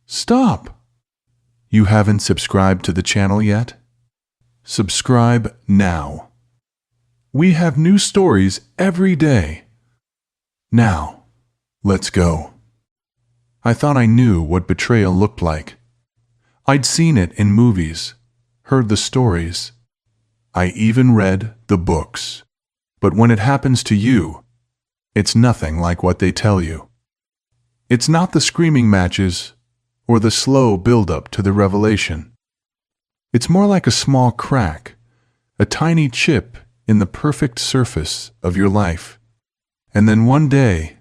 Stop! You haven't subscribed to the channel yet? Subscribe now. We have new stories every day. Now, let's go. I thought I knew what betrayal looked like. I'd seen it in movies, heard the stories. I even read the books. But when it happens to you, it's nothing like what they tell you. It's not the screaming matches or the slow build-up to the revelation. It's more like a small crack, a tiny chip in the perfect surface of your life. And then one day,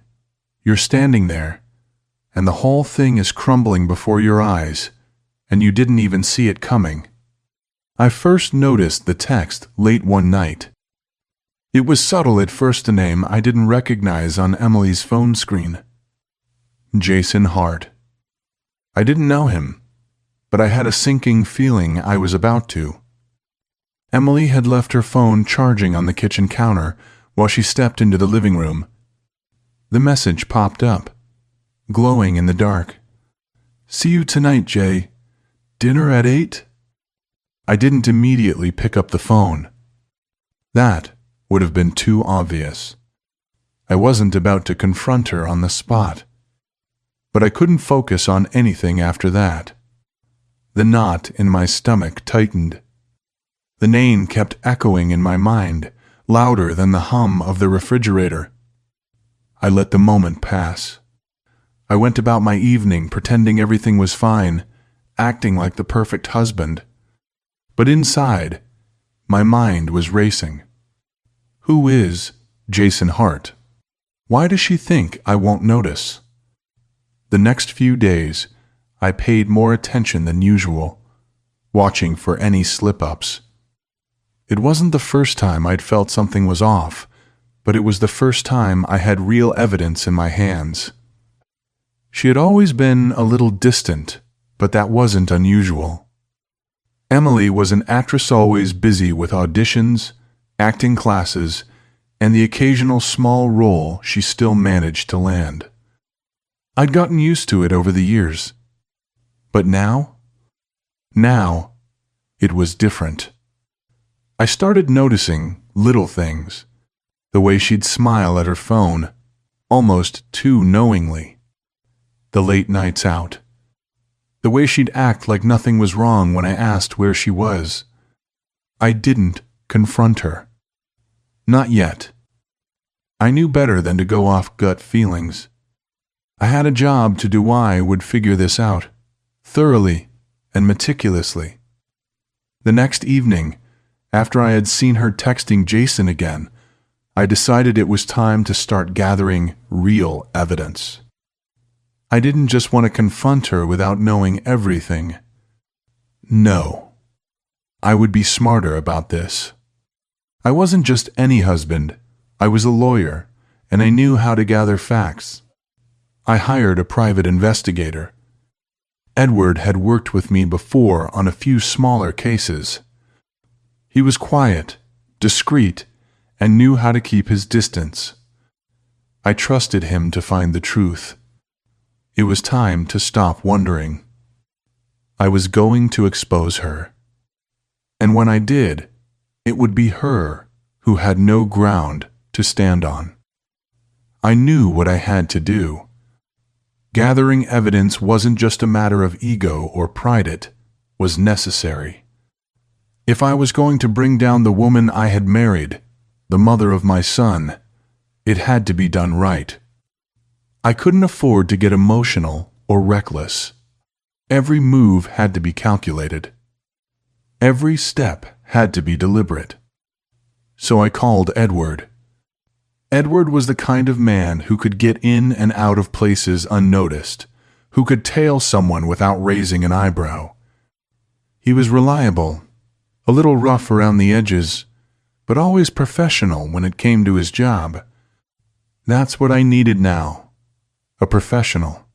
you're standing there, and the whole thing is crumbling before your eyes, and you didn't even see it coming. I first noticed the text late one night. It was subtle at first, a name I didn't recognize on Emily's phone screen. Jason Hart. I didn't know him, but I had a sinking feeling I was about to. Emily had left her phone charging on the kitchen counter while she stepped into the living room. The message popped up, glowing in the dark. See you tonight, Jay. Dinner at 8? I didn't immediately pick up the phone. That would have been too obvious. I wasn't about to confront her on the spot. But I couldn't focus on anything after that. The knot in my stomach tightened. The name kept echoing in my mind, louder than the hum of the refrigerator. I let the moment pass. I went about my evening pretending everything was fine, acting like the perfect husband. But inside, my mind was racing. Who is Jason Hart? Why does she think I won't notice? The next few days, I paid more attention than usual, watching for any slip-ups. It wasn't the first time I'd felt something was off, but it was the first time I had real evidence in my hands. She had always been a little distant, but that wasn't unusual. Emily was an actress always busy with auditions, acting classes, and the occasional small role she still managed to land. I'd gotten used to it over the years. But now? Now, it was different. I started noticing little things. The way she'd smile at her phone, almost too knowingly. The late nights out. The way she'd act like nothing was wrong when I asked where she was. I didn't confront her. Not yet. I knew better than to go off gut feelings. I had a job to do. I would figure this out, thoroughly and meticulously. The next evening, after I had seen her texting Jason again, I decided it was time to start gathering real evidence. I didn't just want to confront her without knowing everything. No. I would be smarter about this. I wasn't just any husband. I was a lawyer, and I knew how to gather facts. I hired a private investigator. Edward had worked with me before on a few smaller cases. He was quiet, discreet, and knew how to keep his distance. I trusted him to find the truth. It was time to stop wondering. I was going to expose her. And when I did, it would be her who had no ground to stand on. I knew what I had to do. Gathering evidence wasn't just a matter of ego or pride, it was necessary. If I was going to bring down the woman I had married, the mother of my son, it had to be done right. I couldn't afford to get emotional or reckless. Every move had to be calculated. Every step had to be deliberate. So I called Edward. Edward was the kind of man who could get in and out of places unnoticed, who could tail someone without raising an eyebrow. He was reliable, a little rough around the edges, but always professional when it came to his job. That's what I needed now, a professional.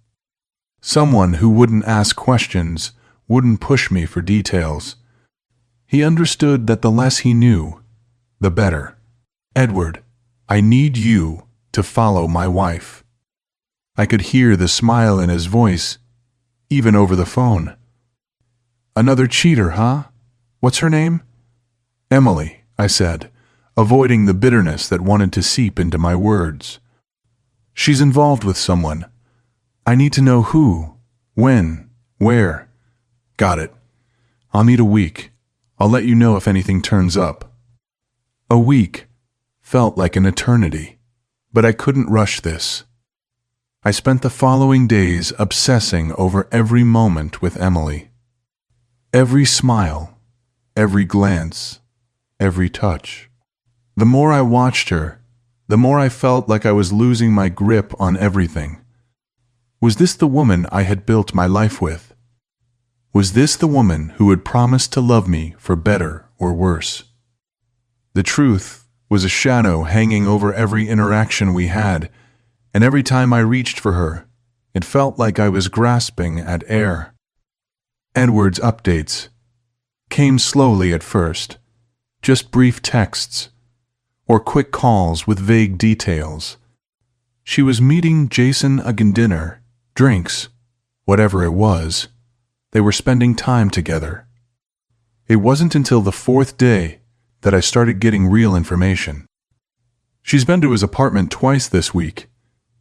Someone who wouldn't ask questions, wouldn't push me for details. He understood that the less he knew, the better. Edward, I need you to follow my wife. I could hear the smile in his voice. even over the phone. Another cheater, huh? What's her name? Emily, I said, avoiding the bitterness that wanted to seep into my words. She's involved with someone. I need to know who, when, where. Got it. I'll need a week. I'll let you know if anything turns up. A week felt like an eternity, but I couldn't rush this. I spent the following days obsessing over every moment with Emily. Every smile, every glance, every touch. The more I watched her, the more I felt like I was losing my grip on everything. Was this the woman I had built my life with? Was this the woman who had promised to love me for better or worse? The truth was a shadow hanging over every interaction we had, and every time I reached for her, it felt like I was grasping at air. Edward's updates came slowly at first, just brief texts or quick calls with vague details. She was meeting Jason again, dinner, drinks, whatever it was. They were spending time together. It wasn't until the fourth day that I started getting real information. She's been to his apartment twice this week,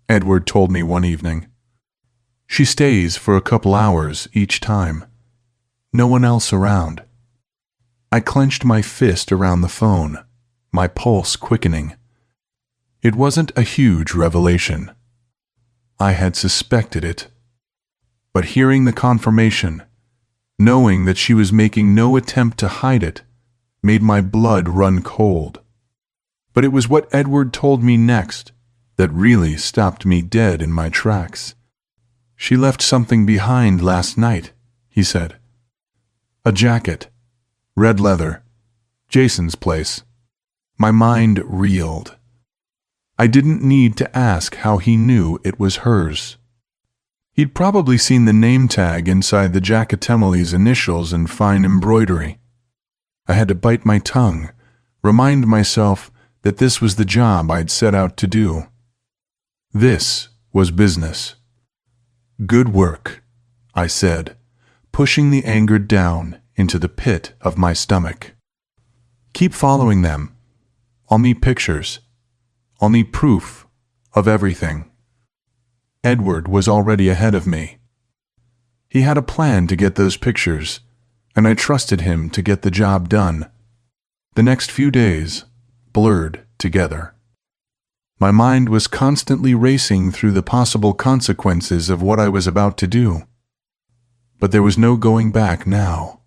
Edward told me one evening. She stays for a couple hours each time. No one else around. I clenched my fist around the phone, my pulse quickening. It wasn't a huge revelation. I had suspected it. But hearing the confirmation, knowing that she was making no attempt to hide it, made my blood run cold. But it was what Edward told me next that really stopped me dead in my tracks. She left something behind last night, he said. A jacket, red leather, Jason's place. My mind reeled. I didn't need to ask how he knew it was hers. He'd probably seen the name tag inside the jacket, Emily's initials in fine embroidery. I had to bite my tongue, remind myself that this was the job I'd set out to do. This was business. Good work, I said, pushing the anger down into the pit of my stomach. Keep following them. I'll need pictures. I'll need proof of everything. Edward was already ahead of me. He had a plan to get those pictures, and I trusted him to get the job done. The next few days blurred together. My mind was constantly racing through the possible consequences of what I was about to do. But there was no going back now.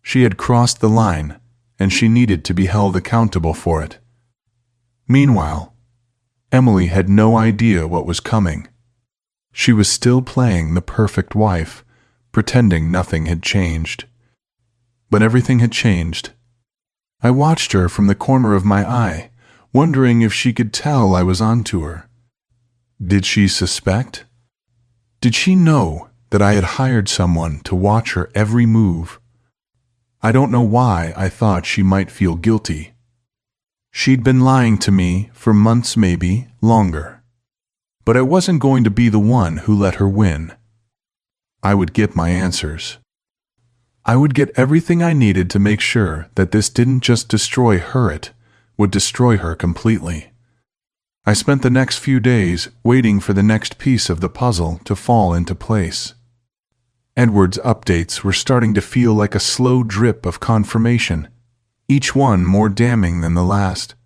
She had crossed the line, and she needed to be held accountable for it. Meanwhile, Emily had no idea what was coming. She was still playing the perfect wife, pretending nothing had changed. But everything had changed. I watched her from the corner of my eye, wondering if she could tell I was onto her. Did she suspect? Did she know that I had hired someone to watch her every move? I don't know why I thought she might feel guilty. She'd been lying to me for months, maybe longer. But I wasn't going to be the one who let her win. I would get my answers. I would get everything I needed to make sure that this didn't just destroy her, it would destroy her completely. I spent the next few days waiting for the next piece of the puzzle to fall into place. Edward's updates were starting to feel like a slow drip of confirmation, each one more damning than the last.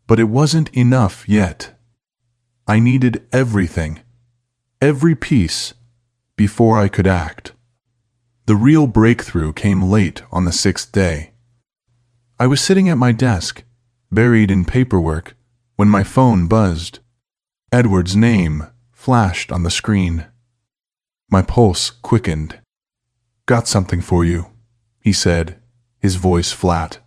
But it wasn't enough yet. I needed everything, every piece, before I could act. The real breakthrough came late on the 6th day. I was sitting at my desk, buried in paperwork, when my phone buzzed. Edward's name flashed on the screen. My pulse quickened. "Got something for you," he said, his voice flat,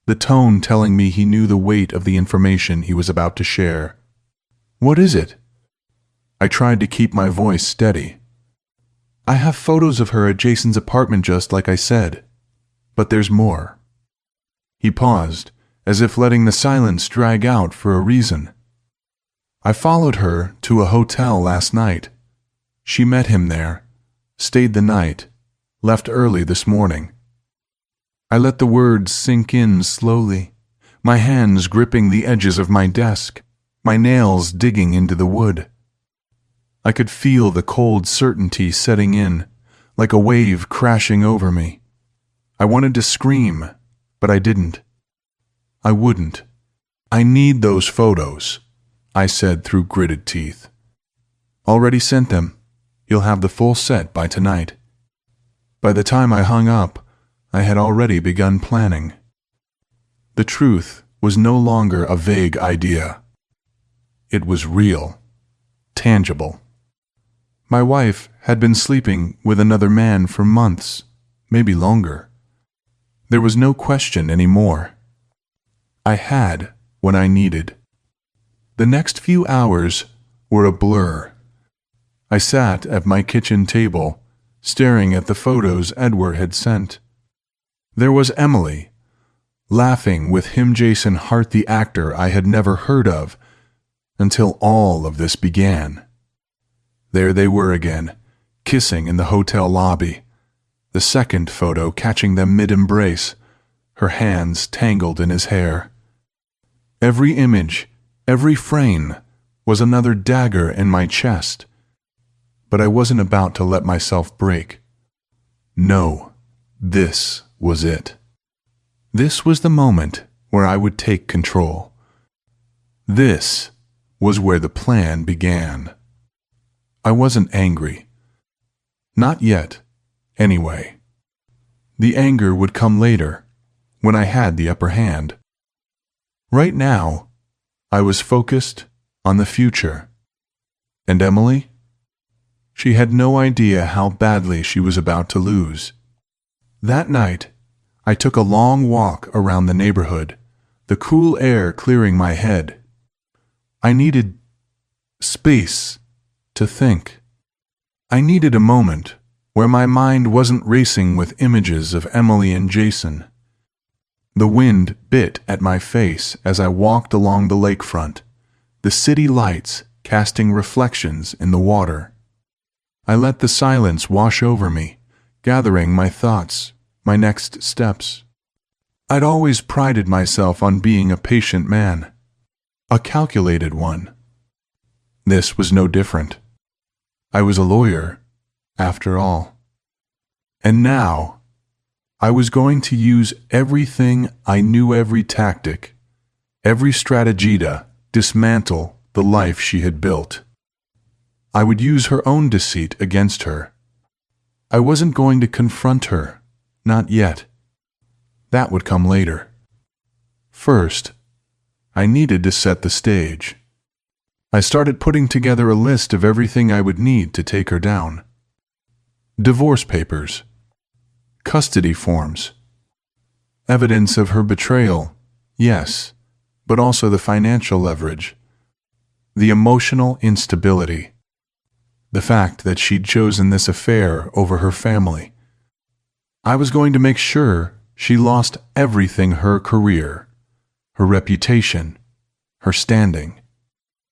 the tone telling me he knew the weight of the information he was about to share. "What is it?" I tried to keep my voice steady. "I have photos of her at Jason's apartment, just like I said. But there's more." He paused, as if letting the silence drag out for a reason. "I followed her to a hotel last night. She met him there, stayed the night, left early this morning. I let the words sink in slowly, my hands gripping the edges of my desk, my nails digging into the wood. I could feel the cold certainty setting in, like a wave crashing over me. I wanted to scream, but I didn't. I wouldn't. I need those photos, I said through gritted teeth. Already sent them. You'll have the full set by tonight. By the time I hung up, I had already begun planning. The truth was no longer a vague idea. It was real, tangible. My wife had been sleeping with another man for months, maybe longer. There was no question anymore. I had what I needed. The next few hours were a blur. I sat at my kitchen table, staring at the photos Edward had sent. There was Emily, laughing with him, Jason Hart, the actor I had never heard of, until all of this began. There they were again, kissing in the hotel lobby, the second photo catching them mid-embrace, her hands tangled in his hair. Every image, every frame, was another dagger in my chest. But I wasn't about to let myself break. No, this was it. This was the moment where I would take control. This was where the plan began. I wasn't angry. Not yet, anyway. The anger would come later, when I had the upper hand. Right now, I was focused on the future. And Emily? She had no idea how badly she was about to lose. That night, I took a long walk around the neighborhood, the cool air clearing my head. I needed space to think. I needed a moment where my mind wasn't racing with images of Emily and Jason. The wind bit at my face as I walked along the lakefront, the city lights casting reflections in the water. I let the silence wash over me, gathering my thoughts, my next steps. I'd always prided myself on being a patient man, a calculated one. This was no different. I was a lawyer, after all. And now, I was going to use everything I knew, every tactic, every strategy to dismantle the life she had built. I would use her own deceit against her. I wasn't going to confront her, not yet. That would come later. First, I needed to set the stage. I started putting together a list of everything I would need to take her down. Divorce papers, custody forms, evidence of her betrayal, yes, but also the financial leverage, the emotional instability, the fact that she'd chosen this affair over her family. I was going to make sure she lost everything: her career, her reputation, her standing.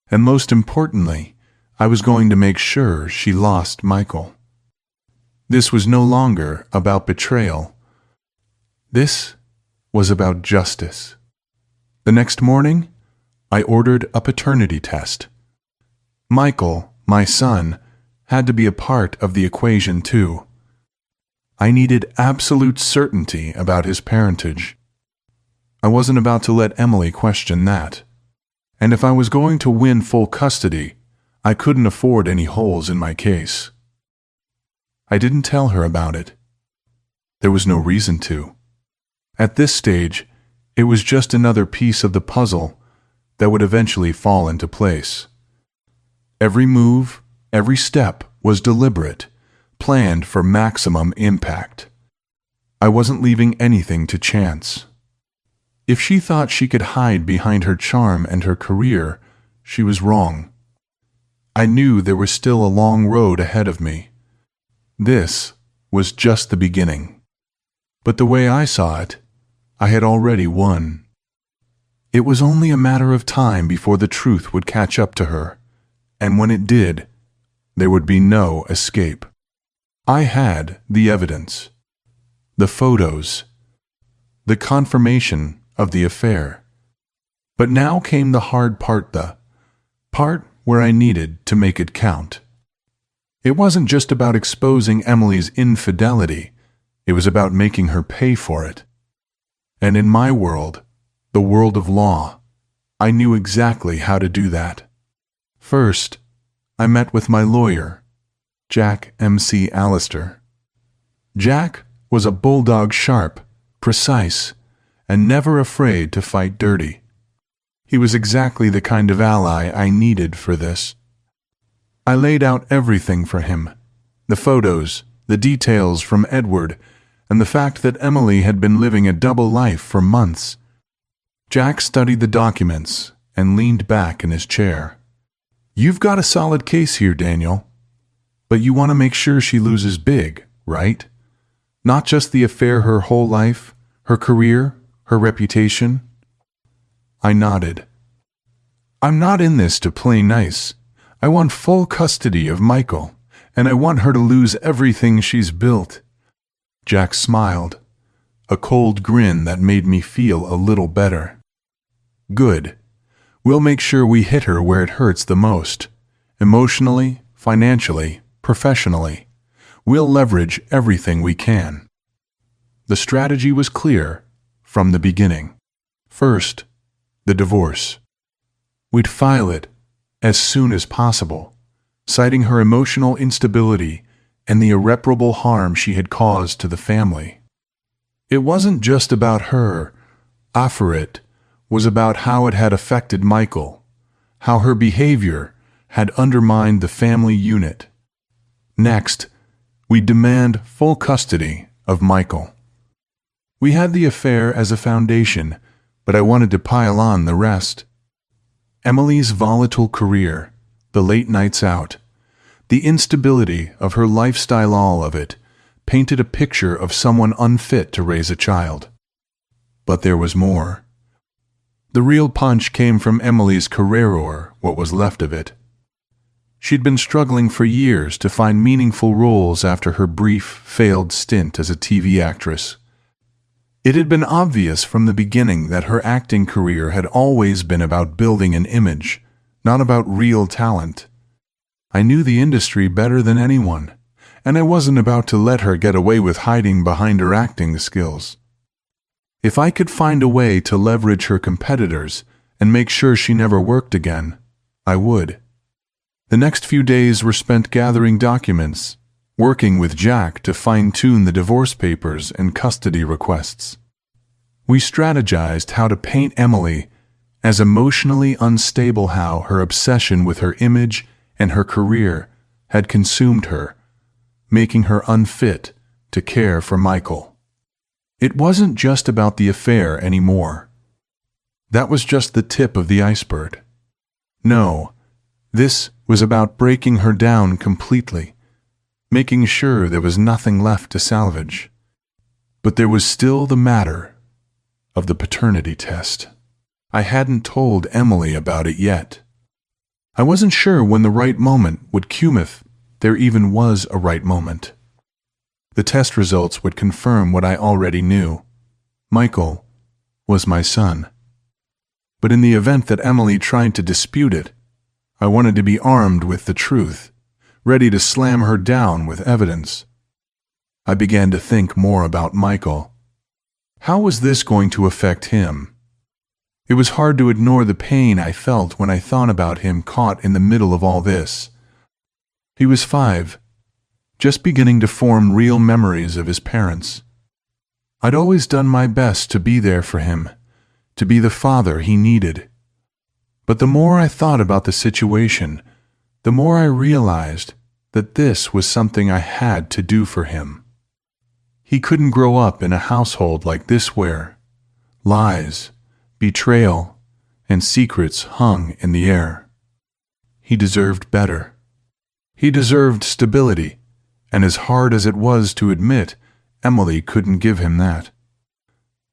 And most importantly, I was going to make sure she lost Michael. This was no longer about betrayal. This was about justice. The next morning, I ordered a paternity test. Michael, my son, had to be a part of the equation too. I needed absolute certainty about his parentage. I wasn't about to let Emily question that. And if I was going to win full custody, I couldn't afford any holes in my case. I didn't tell her about it. There was no reason to. At this stage, it was just another piece of the puzzle that would eventually fall into place. Every move, every step was deliberate, planned for maximum impact. I wasn't leaving anything to chance. If she thought she could hide behind her charm and her career, she was wrong. I knew there was still a long road ahead of me. This was just the beginning. But the way I saw it, I had already won. It was only a matter of time before the truth would catch up to her, and when it did, there would be no escape. I had the evidence, the photos, the confirmation of the affair. But now came the hard part, the part where I needed to make it count. It wasn't just about exposing Emily's infidelity, it was about making her pay for it. And in my world, the world of law, I knew exactly how to do that. First, I met with my lawyer, Jack M.C. Allister. Jack was a bulldog, sharp, precise, and never afraid to fight dirty. He was exactly the kind of ally I needed for this. I laid out everything for him, the photos, the details from Edward, and the fact that Emily had been living a double life for months. Jack studied the documents and leaned back in his chair. "You've got a solid case here, Daniel. But you want to make sure she loses big, right? Not just the affair, her whole life, her career, her reputation?" I nodded. "I'm not in this to play nice. I want full custody of Michael, and I want her to lose everything she's built." Jack smiled, a cold grin that made me feel a little better. "Good. We'll make sure we hit her where it hurts the most. Emotionally, financially, professionally. We'll leverage everything we can." The strategy was clear from the beginning. First, the divorce. We'd file it as soon as possible, citing her emotional instability and the irreparable harm she had caused to the family. It wasn't just about her. It was about how it had affected Michael, how her behavior had undermined the family unit. Next, we demand full custody of Michael. We had the affair as a foundation, but I wanted to pile on the rest. Emily's volatile career, the late nights out, the instability of her lifestyle, all of it painted a picture of someone unfit to raise a child. But there was more. The real punch came from Emily's career, or what was left of it. She'd been struggling for years to find meaningful roles after her brief, failed stint as a TV actress. It had been obvious from the beginning that her acting career had always been about building an image, not about real talent. I knew the industry better than anyone, and I wasn't about to let her get away with hiding behind her acting skills. If I could find a way to leverage her competitors and make sure she never worked again, I would. The next few days were spent gathering documents, working with Jack to fine-tune the divorce papers and custody requests. We strategized how to paint Emily as emotionally unstable, how her obsession with her image and her career had consumed her, making her unfit to care for Michael. It wasn't just about the affair anymore. That was just the tip of the iceberg. No, this was about breaking her down completely, making sure there was nothing left to salvage. But there was still the matter of the paternity test. I hadn't told Emily about it yet. I wasn't sure when the right moment would come, if there even was a right moment. The test results would confirm what I already knew. Michael was my son. But in the event that Emily tried to dispute it, I wanted to be armed with the truth, ready to slam her down with evidence. I began to think more about Michael. How was this going to affect him? It was hard to ignore the pain I felt when I thought about him caught in the middle of all this. He was 5, just beginning to form real memories of his parents. I'd always done my best to be there for him, to be the father he needed. But the more I thought about the situation, the more I realized that this was something I had to do for him. He couldn't grow up in a household like this where lies, betrayal, and secrets hung in the air. He deserved better. He deserved stability, and as hard as it was to admit, Emily couldn't give him that.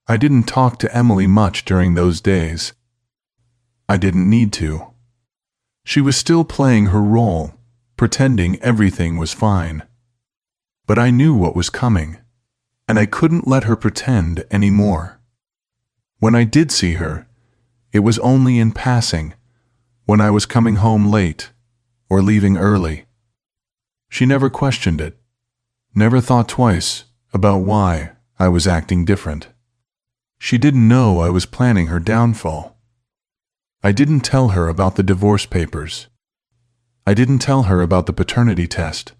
I didn't talk to Emily much during those days. I didn't need to. She was still playing her role, pretending everything was fine. But I knew what was coming, and I couldn't let her pretend anymore. When I did see her, it was only in passing, when I was coming home late or leaving early. She never questioned it, never thought twice about why I was acting different. She didn't know I was planning her downfall. I didn't tell her about the divorce papers. I didn't tell her about the paternity test.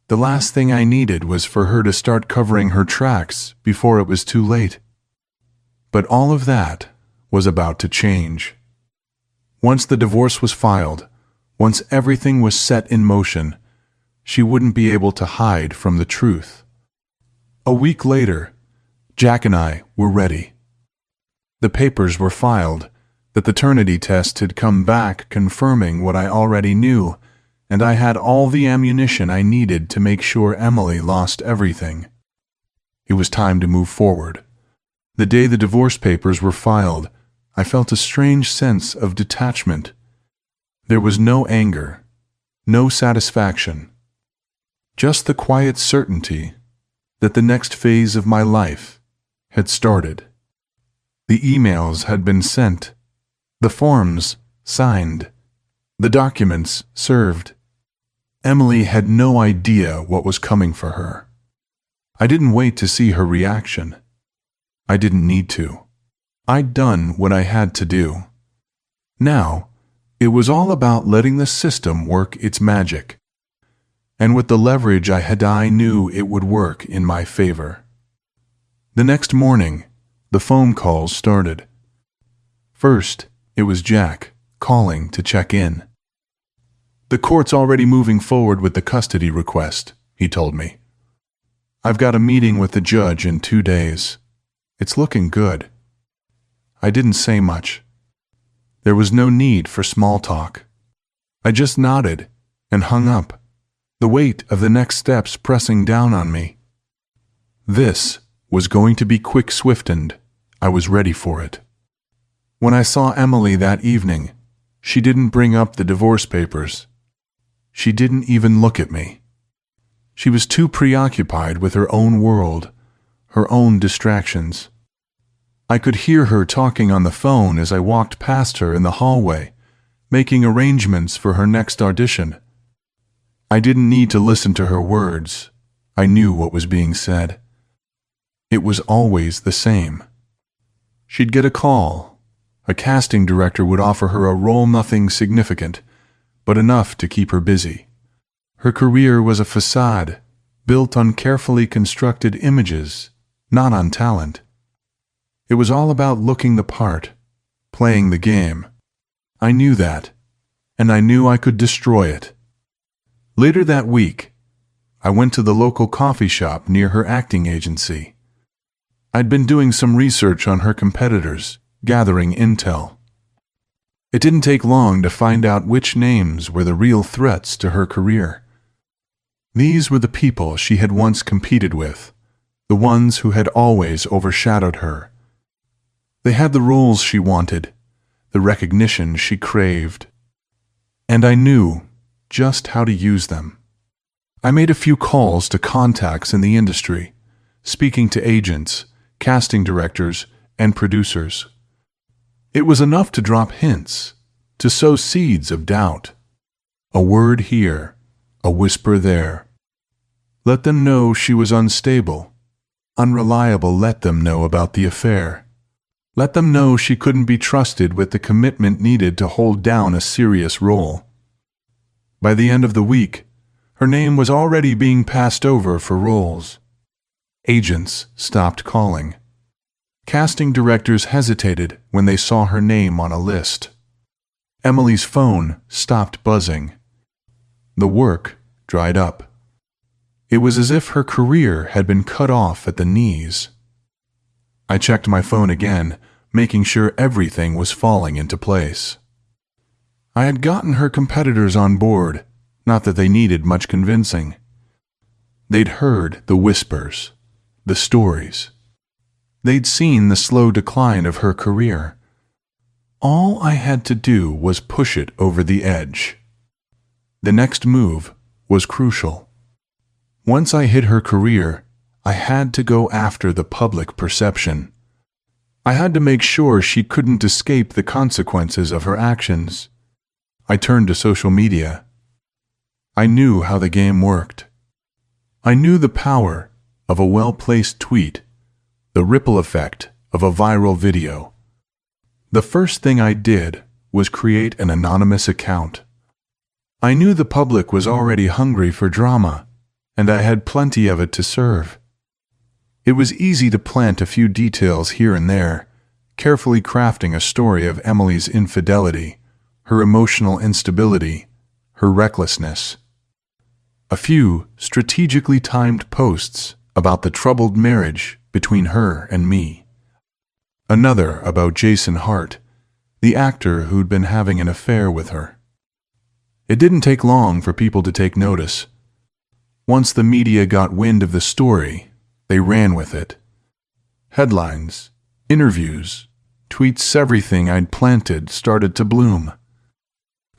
The last thing I needed was for her to start covering her tracks before it was too late. But all of that was about to change. Once the divorce was filed, once everything was set in motion, she wouldn't be able to hide from the truth. A week later, Jack and I were ready. The papers were filed. The paternity test had come back confirming what I already knew, and I had all the ammunition I needed to make sure Emily lost everything. It was time to move forward. The day the divorce papers were filed, I felt a strange sense of detachment. There was no anger, no satisfaction, just the quiet certainty that the next phase of my life had started. The emails had been sent, the forms signed, the documents served. Emily had no idea what was coming for her. I didn't wait to see her reaction. I didn't need to. I'd done what I had to do. Now, it was all about letting the system work its magic. And with the leverage I had, I knew it would work in my favor. The next morning, the phone calls started. First, it was Jack calling to check in. "The court's already moving forward with the custody request," he told me. "I've got a meeting with the judge in 2 days. It's looking good." I didn't say much. There was no need for small talk. I just nodded and hung up, the weight of the next steps pressing down on me. This was going to be quick, swift, and I was ready for it. When I saw Emily that evening, she didn't bring up the divorce papers. She didn't even look at me. She was too preoccupied with her own world, her own distractions. I could hear her talking on the phone as I walked past her in the hallway, making arrangements for her next audition. I didn't need to listen to her words. I knew what was being said. It was always the same. She'd get a call. A casting director would offer her a role, nothing significant, but enough to keep her busy. Her career was a facade, built on carefully constructed images, not on talent. It was all about looking the part, playing the game. I knew that, and I knew I could destroy it. Later that week, I went to the local coffee shop near her acting agency. I'd been doing some research on her competitors, gathering intel. It didn't take long to find out which names were the real threats to her career. These were the people she had once competed with, the ones who had always overshadowed her. They had the roles she wanted, the recognition she craved. And I knew just how to use them. I made a few calls to contacts in the industry, speaking to agents, casting directors, and producers. It was enough to drop hints, to sow seeds of doubt. A word here, a whisper there. Let them know she was unstable, unreliable. Let them know about the affair. Let them know she couldn't be trusted with the commitment needed to hold down a serious role. By the end of the week, her name was already being passed over for roles. Agents stopped calling. Casting directors hesitated when they saw her name on a list. Emily's phone stopped buzzing. The work dried up. It was as if her career had been cut off at the knees. I checked my phone again, making sure everything was falling into place. I had gotten her competitors on board, not that they needed much convincing. They'd heard the whispers, the stories. They'd seen the slow decline of her career. All I had to do was push it over the edge. The next move was crucial. Once I hit her career, I had to go after the public perception. I had to make sure she couldn't escape the consequences of her actions. I turned to social media. I knew how the game worked. I knew the power of a well-placed tweet, the ripple effect of a viral video. The first thing I did was create an anonymous account. I knew the public was already hungry for drama, and I had plenty of it to serve. It was easy to plant a few details here and there, carefully crafting a story of Emily's infidelity, her emotional instability, her recklessness. A few strategically timed posts about the troubled marriage between her and me. Another about Jason Hart, the actor who'd been having an affair with her. It didn't take long for people to take notice. Once the media got wind of the story, they ran with it. Headlines, interviews, tweets, everything I'd planted started to bloom.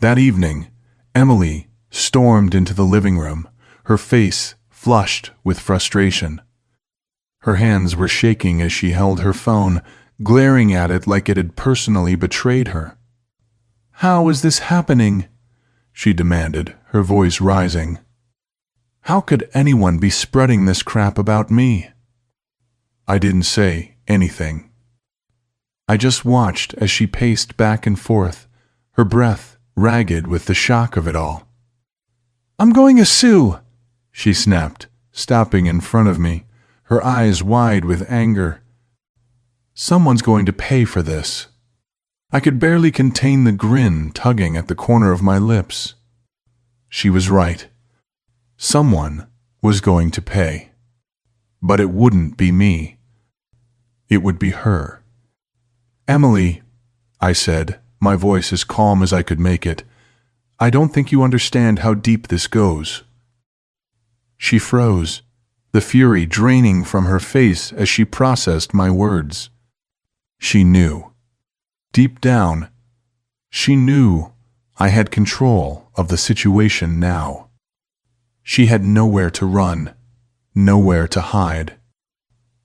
That evening, Emily stormed into the living room, her face flushed with frustration. Her hands were shaking as she held her phone, glaring at it like it had personally betrayed her. "How is this happening?" she demanded, her voice rising. "How could anyone be spreading this crap about me?" I didn't say anything. I just watched as she paced back and forth, her breath ragged with the shock of it all. "I'm going to sue," she snapped, stopping in front of me, her eyes wide with anger. "Someone's going to pay for this." I could barely contain the grin tugging at the corner of my lips. She was right. Someone was going to pay. But it wouldn't be me. It would be her. "Emily," I said, my voice as calm as I could make it, "I don't think you understand how deep this goes." She froze, the fury draining from her face as she processed my words. She knew. Deep down, she knew I had control of the situation now. She had nowhere to run, nowhere to hide.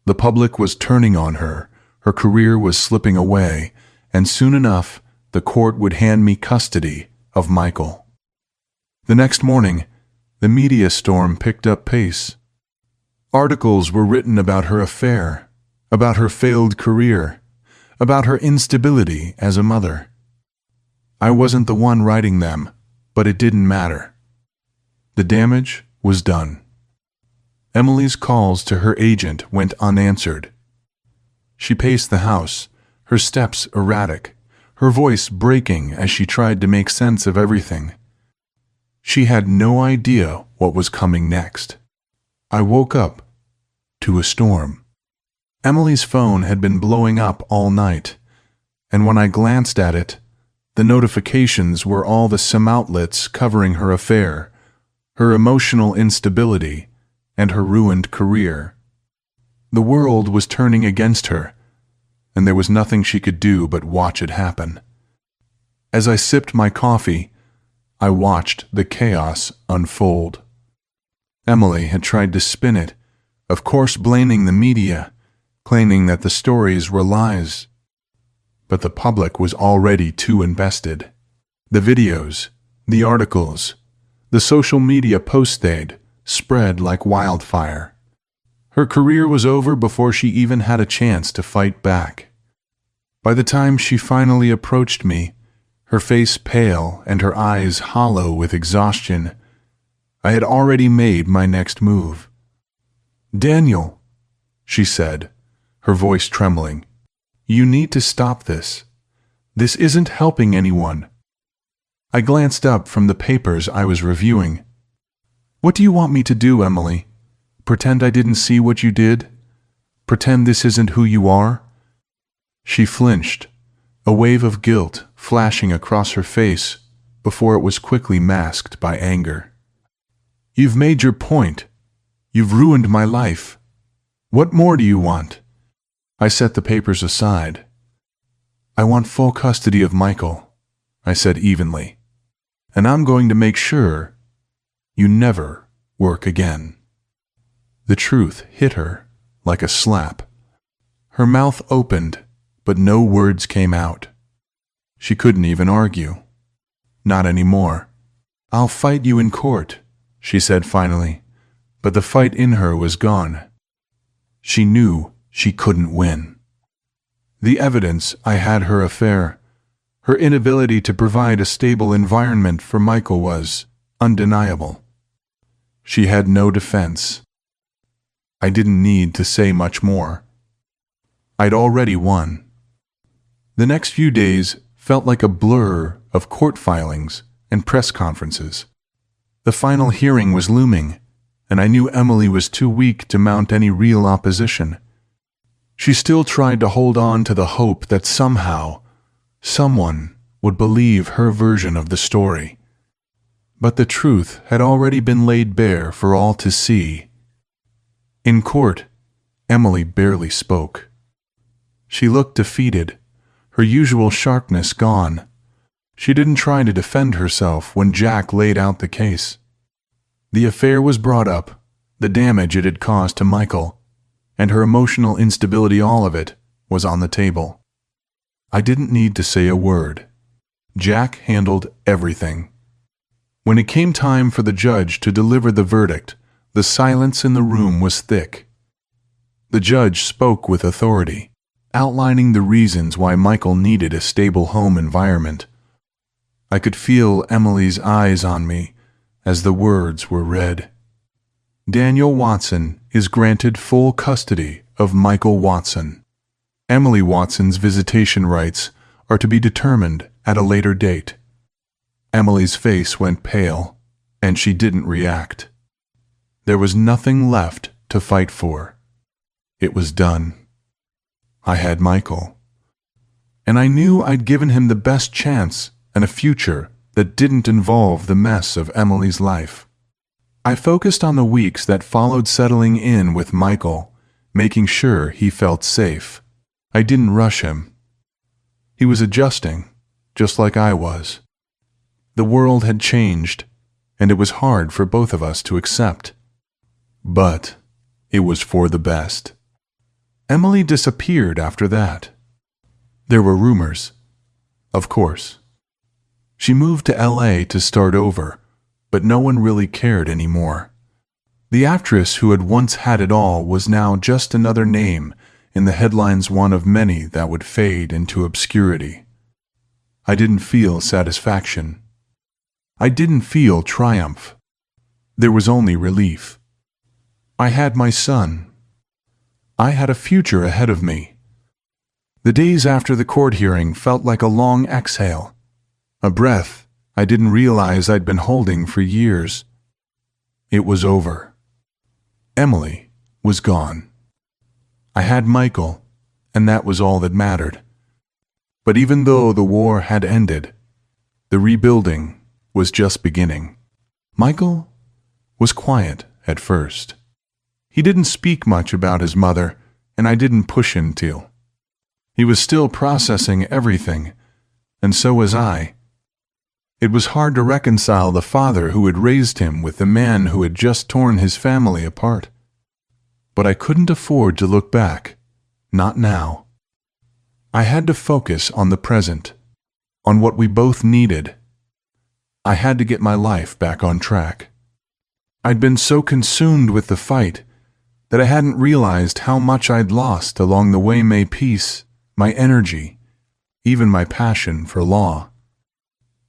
The public was turning on her, her career was slipping away, and soon enough, the court would hand me custody of Michael. The next morning, the media storm picked up pace. Articles were written about her affair, about her failed career, about her instability as a mother. I wasn't the one writing them, but it didn't matter. The damage was done. Emily's calls to her agent went unanswered. She paced the house, her steps erratic, her voice breaking as she tried to make sense of everything. She had no idea what was coming next. I woke up to a storm. Emily's phone had been blowing up all night, and when I glanced at it, the notifications were all the SIM outlets covering her affair, her emotional instability, and her ruined career. The world was turning against her, and there was nothing she could do but watch it happen. As I sipped my coffee, I watched the chaos unfold. Emily had tried to spin it, of course blaming the media, claiming that the stories were lies. But the public was already too invested. The videos, the articles, the social media posts they'd spread like wildfire. Her career was over before she even had a chance to fight back. By the time she finally approached me, her face pale and her eyes hollow with exhaustion, I had already made my next move. "Daniel," she said, her voice trembling, "you need to stop this. This isn't helping anyone." I glanced up from the papers I was reviewing. "What do you want me to do, Emily? Pretend I didn't see what you did? Pretend this isn't who you are?" She flinched, a wave of guilt flashing across her face before it was quickly masked by anger. "You've made your point. You've ruined my life. What more do you want?" I set the papers aside. "I want full custody of Michael," I said evenly, "and I'm going to make sure you never work again." The truth hit her like a slap. Her mouth opened, but no words came out. She couldn't even argue. Not anymore. "I'll fight you in court," she said finally, but the fight in her was gone. She knew she couldn't win. The evidence I had her affair, her inability to provide a stable environment for Michael was undeniable. She had no defense. I didn't need to say much more. I'd already won. The next few days felt like a blur of court filings and press conferences. The final hearing was looming, and I knew Emily was too weak to mount any real opposition. She still tried to hold on to the hope that somehow, someone would believe her version of the story. But the truth had already been laid bare for all to see. In court, Emily barely spoke. She looked defeated, her usual sharpness gone. She didn't try to defend herself when Jack laid out the case. The affair was brought up, the damage it had caused to Michael, and her emotional instability, all of it, was on the table. I didn't need to say a word. Jack handled everything. When it came time for the judge to deliver the verdict, the silence in the room was thick. The judge spoke with authority, outlining the reasons why Michael needed a stable home environment. I could feel Emily's eyes on me as the words were read. Daniel Watson is granted full custody of Michael Watson. Emily Watson's visitation rights are to be determined at a later date. Emily's face went pale, and she didn't react. There was nothing left to fight for. It was done. I had Michael, and I knew I'd given him the best chance and a future that didn't involve the mess of Emily's life. I focused on the weeks that followed settling in with Michael, making sure he felt safe. I didn't rush him. He was adjusting, just like I was. The world had changed, and it was hard for both of us to accept. But it was for the best. Emily disappeared after that. There were rumors, of course. She moved to LA to start over, but no one really cared anymore. The actress who had once had it all was now just another name in the headlines, one of many that would fade into obscurity. I didn't feel satisfaction. I didn't feel triumph. There was only relief. I had my son. I had a future ahead of me. The days after the court hearing felt like a long exhale, a breath I didn't realize I'd been holding for years. It was over. Emily was gone. I had Michael, and that was all that mattered. But even though the war had ended, the rebuilding was just beginning. Michael was quiet at first. He didn't speak much about his mother, and I didn't push him to. He was still processing everything, and so was I. It was hard to reconcile the father who had raised him with the man who had just torn his family apart. But I couldn't afford to look back, not now. I had to focus on the present, on what we both needed. I had to get my life back on track. I'd been so consumed with the fight that I hadn't realized how much I'd lost along the way. My peace, my energy, even my passion for law.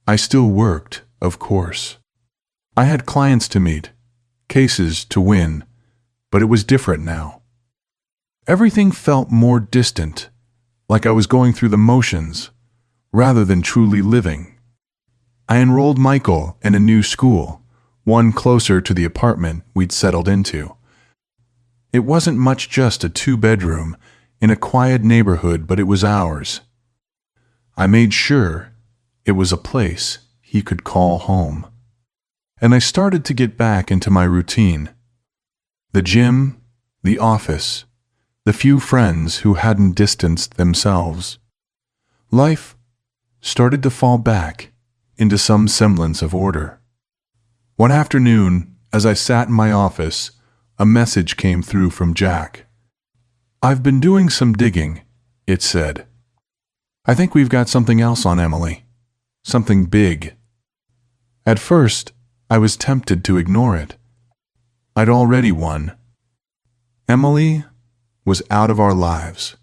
I still worked, of course. I had clients to meet, cases to win, but it was different now. Everything felt more distant, like I was going through the motions, rather than truly living. I enrolled Michael in a new school, one closer to the apartment we'd settled into. It wasn't much, just a 2-bedroom in a quiet neighborhood, but it was ours. I made sure it was a place he could call home. And I started to get back into my routine. The gym, the office, the few friends who hadn't distanced themselves. Life started to fall back into some semblance of order. One afternoon, as I sat in my office, a message came through from Jack. "I've been doing some digging," it said. "I think we've got something else on Emily. Something big." At first, I was tempted to ignore it. I'd already won. Emily was out of our lives,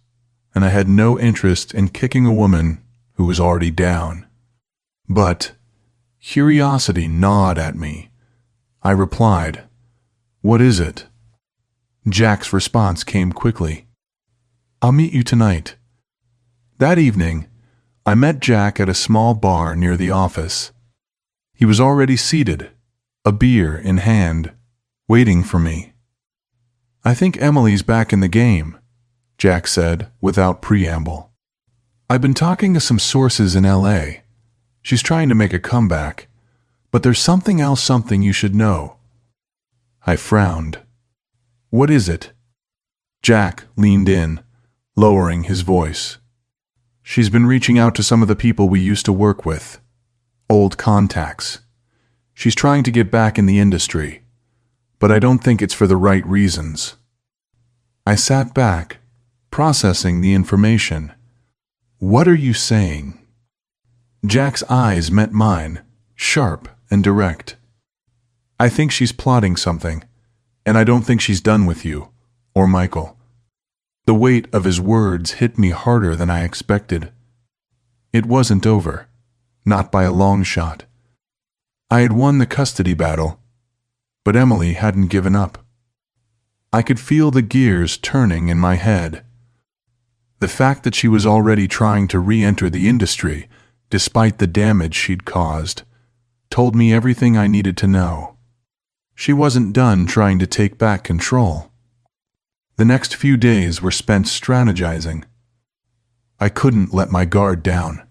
and I had no interest in kicking a woman who was already down. But curiosity gnawed at me. I replied, "What is it?" Jack's response came quickly. "I'll meet you tonight." That evening, I met Jack at a small bar near the office. He was already seated, a beer in hand, waiting for me. "I think Emily's back in the game," Jack said without preamble. "I've been talking to some sources in LA. She's trying to make a comeback, but there's something you should know." I frowned. "What is it?" Jack leaned in, lowering his voice. "She's been reaching out to some of the people we used to work with. Old contacts. She's trying to get back in the industry, but I don't think it's for the right reasons." I sat back, processing the information. "What are you saying?" Jack's eyes met mine, sharp and direct. "I think she's plotting something, and I don't think she's done with you, or Michael." The weight of his words hit me harder than I expected. It wasn't over, not by a long shot. I had won the custody battle, but Emily hadn't given up. I could feel the gears turning in my head. The fact that she was already trying to re-enter the industry, despite the damage she'd caused, told me everything I needed to know. She wasn't done trying to take back control. The next few days were spent strategizing. I couldn't let my guard down.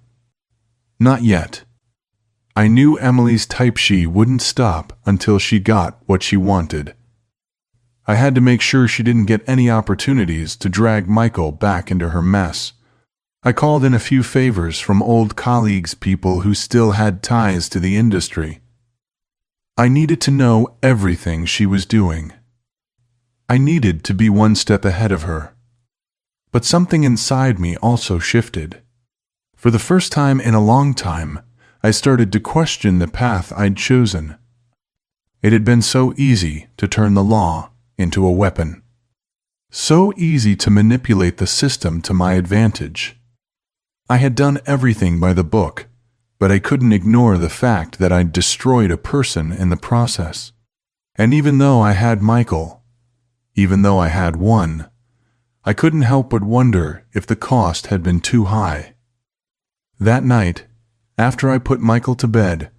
Not yet. I knew Emily's type she wouldn't stop until she got what she wanted. I had to make sure she didn't get any opportunities to drag Michael back into her mess. I called in a few favors from old colleagues, people who still had ties to the industry. I needed to know everything she was doing. I needed to be one step ahead of her. But something inside me also shifted. For the first time in a long time, I started to question the path I'd chosen. It had been so easy to turn the law into a weapon. So easy to manipulate the system to my advantage. I had done everything by the book, but I couldn't ignore the fact that I'd destroyed a person in the process. And even though I had Michael, even though I had won, I couldn't help but wonder if the cost had been too high. That night, after I put Michael to bed,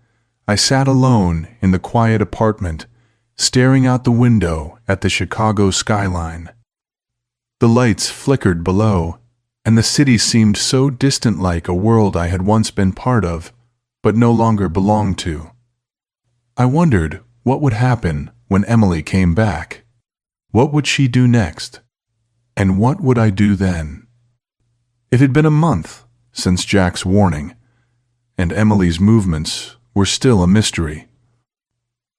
I sat alone in the quiet apartment, staring out the window at the Chicago skyline. The lights flickered below, and the city seemed so distant, like a world I had once been part of, but no longer belonged to. I wondered what would happen when Emily came back. What would she do next? And what would I do then? It had been a month since Jack's warning, and Emily's movements were still a mystery.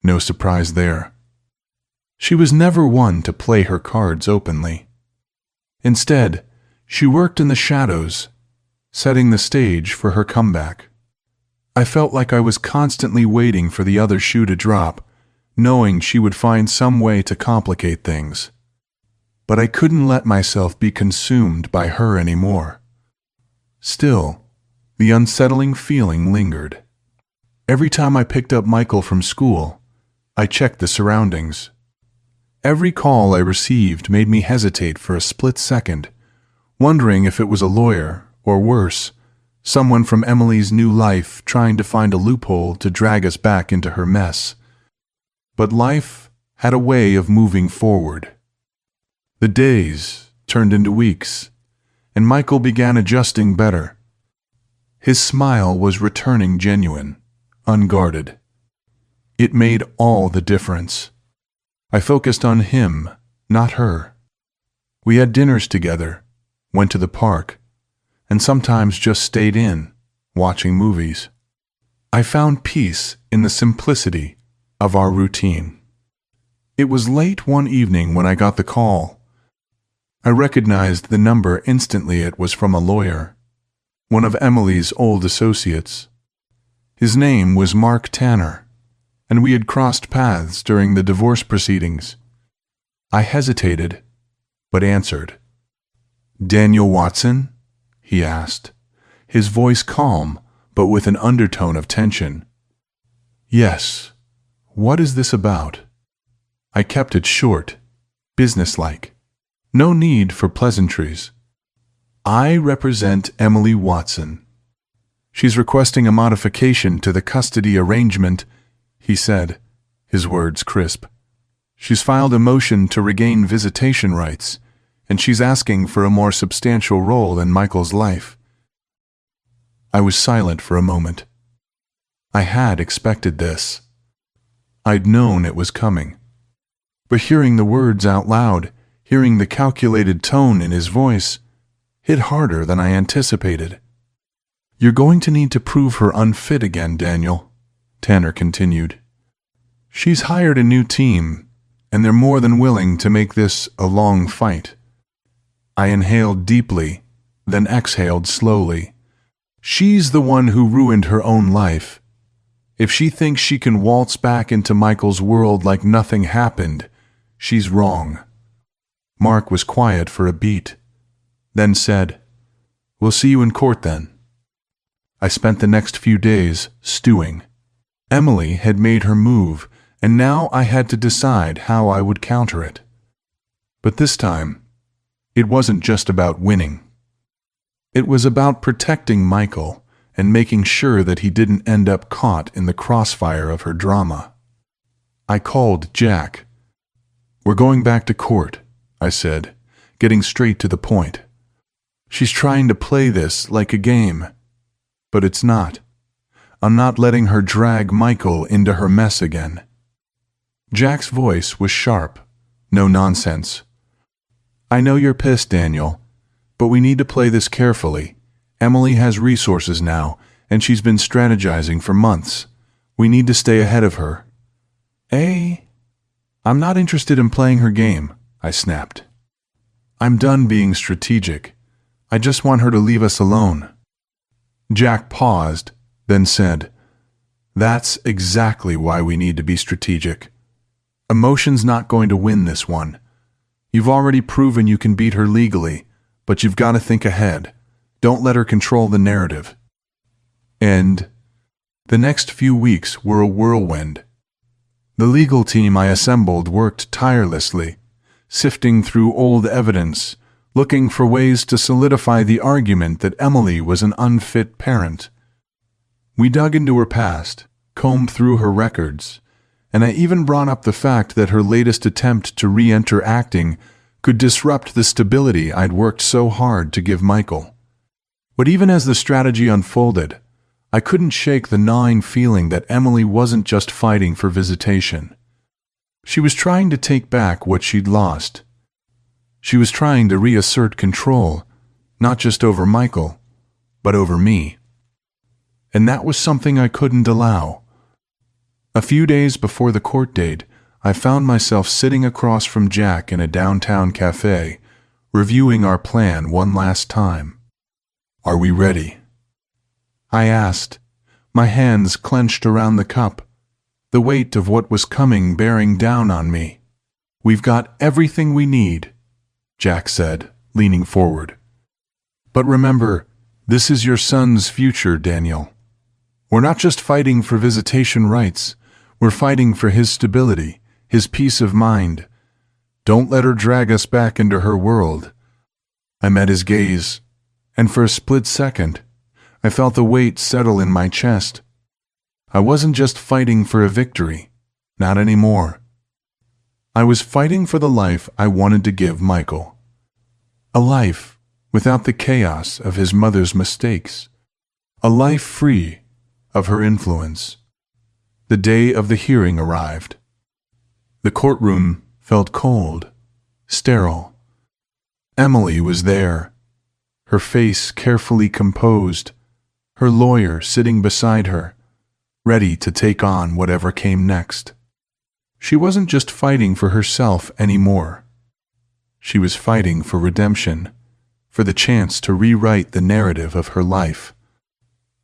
No surprise there. She was never one to play her cards openly. Instead, she worked in the shadows, setting the stage for her comeback. I felt like I was constantly waiting for the other shoe to drop, knowing she would find some way to complicate things. But I couldn't let myself be consumed by her anymore. Still, the unsettling feeling lingered. Every time I picked up Michael from school, I checked the surroundings. Every call I received made me hesitate for a split second, wondering if it was a lawyer, or worse, someone from Emily's new life trying to find a loophole to drag us back into her mess. But life had a way of moving forward. The days turned into weeks, and Michael began adjusting better. His smile was returning genuine, unguarded. It made all the difference. I focused on him, not her. We had dinners together, went to the park, and sometimes just stayed in, watching movies. I found peace in the simplicity of our routine. It was late one evening when I got the call. I recognized the number instantly. It was from a lawyer, one of Emily's old associates. His name was Mark Tanner, and we had crossed paths during the divorce proceedings. I hesitated, but answered. "Daniel Watson?" he asked, his voice calm, but with an undertone of tension. "Yes. What is this about?" I kept it short, businesslike. No need for pleasantries. "I represent Emily Watson. She's requesting a modification to the custody arrangement," he said, his words crisp. "She's filed a motion to regain visitation rights, and she's asking for a more substantial role in Michael's life." I was silent for a moment. I had expected this. I'd known it was coming. But hearing the words out loud, hearing the calculated tone in his voice, hit harder than I anticipated. "You're going to need to prove her unfit again, Daniel," Tanner continued. "She's hired a new team, and they're more than willing to make this a long fight." I inhaled deeply, then exhaled slowly. She's the one who ruined her own life. If she thinks she can waltz back into Michael's world like nothing happened, she's wrong. Mark was quiet for a beat, then said, "We'll see you in court then." I spent the next few days stewing. Emily had made her move, and now I had to decide how I would counter it. But this time, it wasn't just about winning. It was about protecting Michael and making sure that he didn't end up caught in the crossfire of her drama. I called Jack. "We're going back to court," I said, getting straight to the point. "She's trying to play this like a game, but it's not. I'm not letting her drag Michael into her mess again." Jack's voice was sharp, no nonsense. "I know you're pissed, Daniel, but we need to play this carefully. Emily has resources now, and she's been strategizing for months. We need to stay ahead of her." "I'm not interested in playing her game," I snapped. "I'm done being strategic. I just want her to leave us alone." Jack paused, then said, "That's exactly why we need to be strategic. Emotion's not going to win this one. You've already proven you can beat her legally, but you've got to think ahead. Don't let her control the narrative." And the next few weeks were a whirlwind. The legal team I assembled worked tirelessly, sifting through old evidence, looking for ways to solidify the argument that Emily was an unfit parent. We dug into her past, combed through her records, and I even brought up the fact that her latest attempt to re-enter acting could disrupt the stability I'd worked so hard to give Michael. But even as the strategy unfolded, I couldn't shake the gnawing feeling that Emily wasn't just fighting for visitation. She was trying to take back what she'd lost. She was trying to reassert control, not just over Michael, but over me. And that was something I couldn't allow. A few days before the court date, I found myself sitting across from Jack in a downtown cafe, reviewing our plan one last time. "Are we ready?" I asked, my hands clenched around the cup, the weight of what was coming bearing down on me. "We've got everything we need," Jack said, leaning forward. "But remember, this is your son's future, Daniel. We're not just fighting for visitation rights, we're fighting for his stability, his peace of mind. Don't let her drag us back into her world." I met his gaze, and for a split second, I felt the weight settle in my chest. I wasn't just fighting for a victory, not anymore. I was fighting for the life I wanted to give Michael. A life without the chaos of his mother's mistakes. A life free of her influence. The day of the hearing arrived. The courtroom felt cold, sterile. Emily was there, her face carefully composed, her lawyer sitting beside her, ready to take on whatever came next. She wasn't just fighting for herself anymore. She was fighting for redemption, for the chance to rewrite the narrative of her life.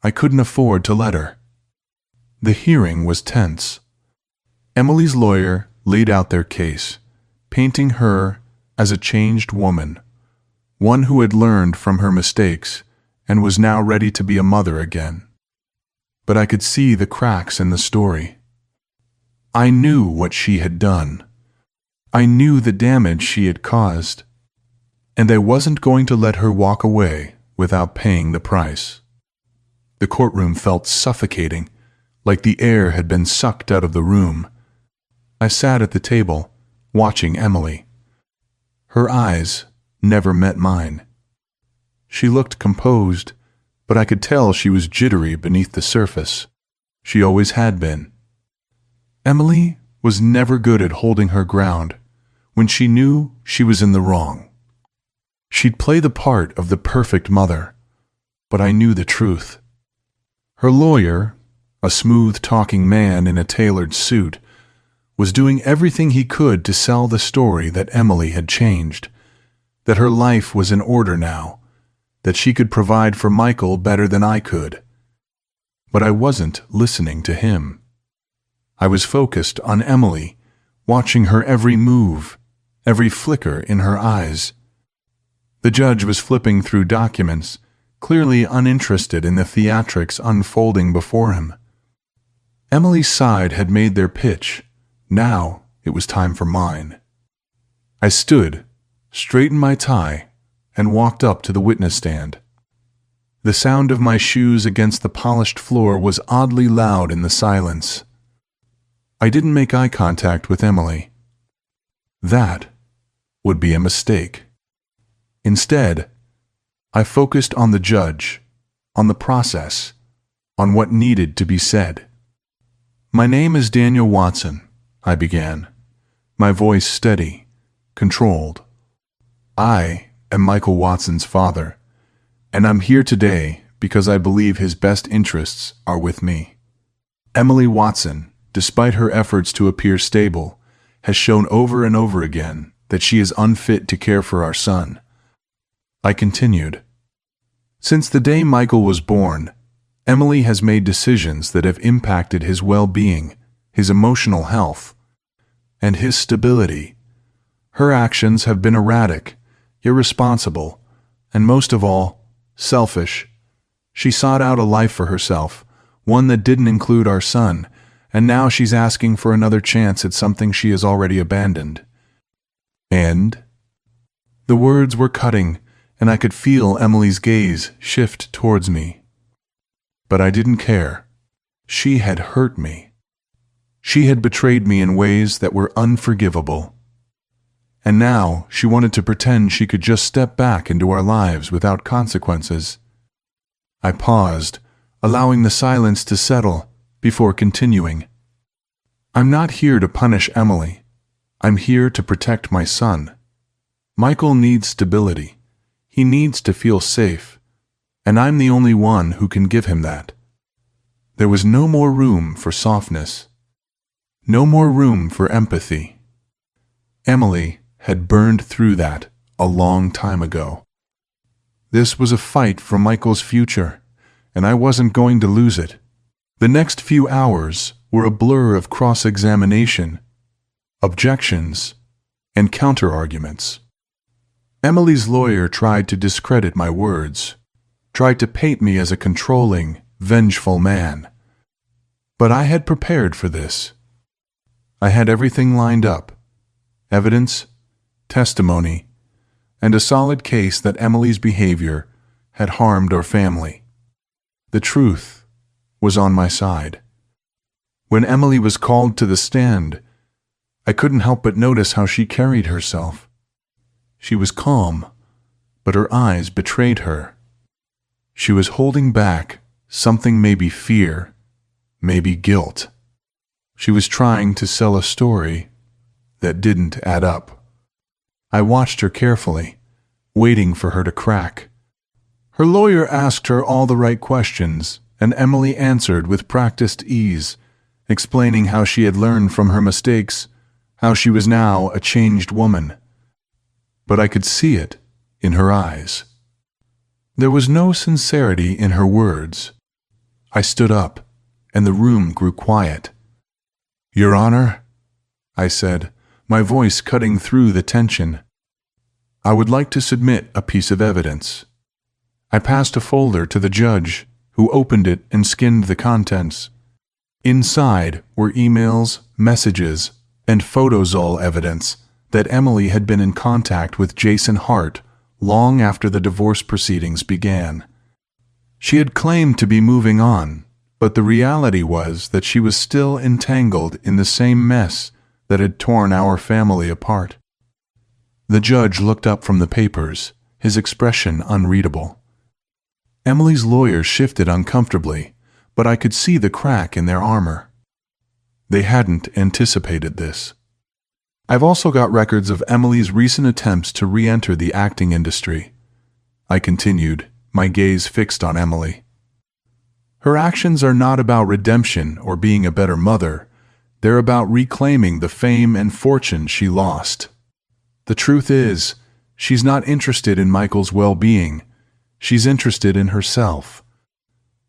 I couldn't afford to let her. The hearing was tense. Emily's lawyer laid out their case, painting her as a changed woman, one who had learned from her mistakes and was now ready to be a mother again. But I could see the cracks in the story. I knew what she had done. I knew the damage she had caused, and I wasn't going to let her walk away without paying the price. The courtroom felt suffocating, like the air had been sucked out of the room. I sat at the table, watching Emily. Her eyes never met mine. She looked composed, but I could tell she was jittery beneath the surface. She always had been. Emily was never good at holding her ground when she knew she was in the wrong. She'd play the part of the perfect mother, but I knew the truth. Her lawyer, a smooth-talking man in a tailored suit, was doing everything he could to sell the story that Emily had changed, that her life was in order now, that she could provide for Michael better than I could. But I wasn't listening to him. I was focused on Emily, watching her every move, every flicker in her eyes. The judge was flipping through documents, clearly uninterested in the theatrics unfolding before him. Emily's side had made their pitch. Now it was time for mine. I stood, straightened my tie, and walked up to the witness stand. The sound of my shoes against the polished floor was oddly loud in the silence. I didn't make eye contact with Emily. That would be a mistake. Instead, I focused on the judge, on the process, on what needed to be said. "My name is Daniel Watson," I began, my voice steady, controlled. "I am Michael Watson's father, and I'm here today because I believe his best interests are with me. Emily Watson, despite her efforts to appear stable, has shown over and over again that she is unfit to care for our son." I continued. "Since the day Michael was born, Emily has made decisions that have impacted his well-being, his emotional health, and his stability. Her actions have been erratic, irresponsible, and most of all, selfish. She sought out a life for herself, one that didn't include our son, and now she's asking for another chance at something she has already abandoned." And the words were cutting, and I could feel Emily's gaze shift towards me. But I didn't care. She had hurt me. She had betrayed me in ways that were unforgivable. And now she wanted to pretend she could just step back into our lives without consequences. I paused, allowing the silence to settle before continuing. "I'm not here to punish Emily. I'm here to protect my son. Michael needs stability. He needs to feel safe, and I'm the only one who can give him that." There was no more room for softness, no more room for empathy. Emily had burned through that a long time ago. This was a fight for Michael's future, and I wasn't going to lose it. The next few hours were a blur of cross-examination, objections, and counter-arguments. Emily's lawyer tried to discredit my words, tried to paint me as a controlling, vengeful man. But I had prepared for this. I had everything lined up: evidence, testimony, and a solid case that Emily's behavior had harmed our family. The truth was on my side. When Emily was called to the stand, I couldn't help but notice how she carried herself. She was calm, but her eyes betrayed her. She was holding back something, maybe fear, maybe guilt. She was trying to sell a story that didn't add up. I watched her carefully, waiting for her to crack. Her lawyer asked her all the right questions, and Emily answered with practiced ease, explaining how she had learned from her mistakes, how she was now a changed woman. But I could see it in her eyes. There was no sincerity in her words. I stood up, and the room grew quiet. "Your Honor," I said, my voice cutting through the tension, "I would like to submit a piece of evidence." I passed a folder to the judge, who opened it and skimmed the contents. Inside were emails, messages, and photos, all evidence that Emily had been in contact with Jason Hart long after the divorce proceedings began. She had claimed to be moving on, but the reality was that she was still entangled in the same mess that had torn our family apart. The judge looked up from the papers, his expression unreadable. Emily's lawyers shifted uncomfortably, but I could see the crack in their armor. They hadn't anticipated this. "I've also got records of Emily's recent attempts to re-enter the acting industry," I continued, my gaze fixed on Emily. "Her actions are not about redemption or being a better mother. They're about reclaiming the fame and fortune she lost. The truth is, she's not interested in Michael's well-being. She's interested in herself."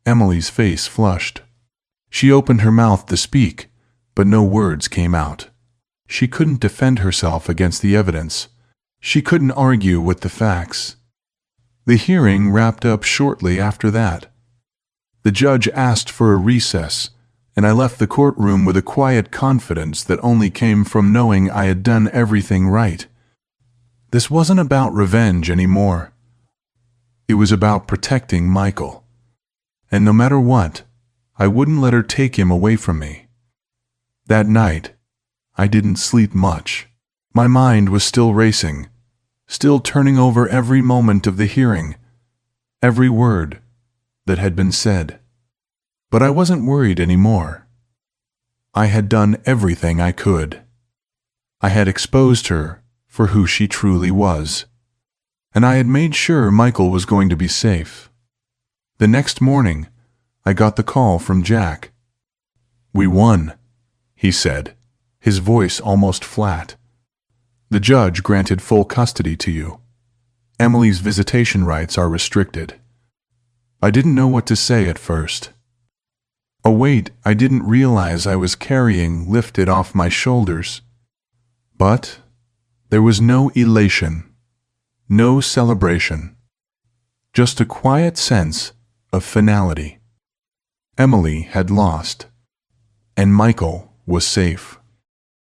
Emily's face flushed. She opened her mouth to speak, but no words came out. She couldn't defend herself against the evidence. She couldn't argue with the facts. The hearing wrapped up shortly after that. The judge asked for a recess, and I left the courtroom with a quiet confidence that only came from knowing I had done everything right. This wasn't about revenge anymore. It was about protecting Michael. And no matter what, I wouldn't let her take him away from me. That night, I didn't sleep much. My mind was still racing, still turning over every moment of the hearing, every word that had been said. But I wasn't worried anymore. I had done everything I could. I had exposed her for who she truly was, and I had made sure Michael was going to be safe. The next morning, I got the call from Jack. "We won," he said, his voice almost flat. "The judge granted full custody to you. Emily's visitation rights are restricted." I didn't know what to say at first. A weight I didn't realize I was carrying lifted off my shoulders. But there was no elation, no celebration, just a quiet sense of finality. Emily had lost, and Michael was safe.